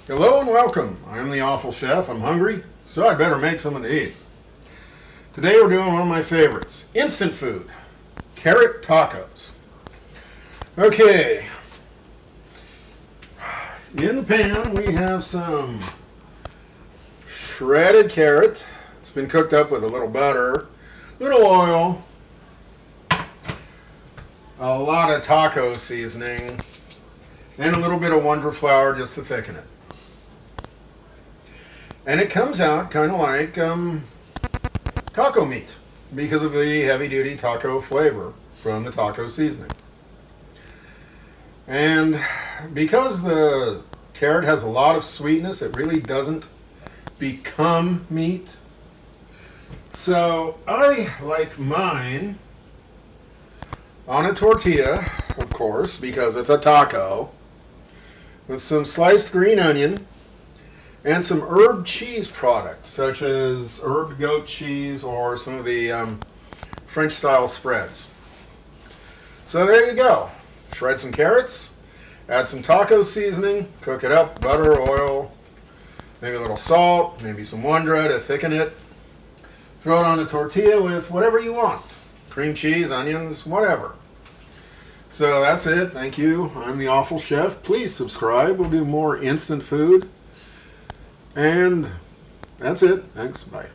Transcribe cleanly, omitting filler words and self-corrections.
Hello and welcome. I'm the Awful Chef. I'm hungry, so I better make something to eat. Today we're doing one of my favorites, instant food, carrot tacos. Okay, in the pan we have some shredded carrot. It's been cooked up with a little butter, little oil, a lot of taco seasoning, and a little bit of Wonder Flour just to thicken it. And it comes out kind of like taco meat because of the heavy-duty taco flavor from the taco seasoning. And because the carrot has a lot of sweetness, it really doesn't become meat. So I like mine on a tortilla, of course, because it's a taco, with some sliced green onion and some herb cheese products, such as herb goat cheese or some of the French style spreads. So there you go. Shred some carrots, add some taco seasoning, cook it up, butter, oil, maybe a little salt, maybe some Wondra to thicken it. Throw it on a tortilla with whatever you want. Cream cheese, onions, whatever. So that's it. Thank you. I'm the Awful Chef. Please subscribe. We'll do more instant food. And that's it. Thanks. Bye.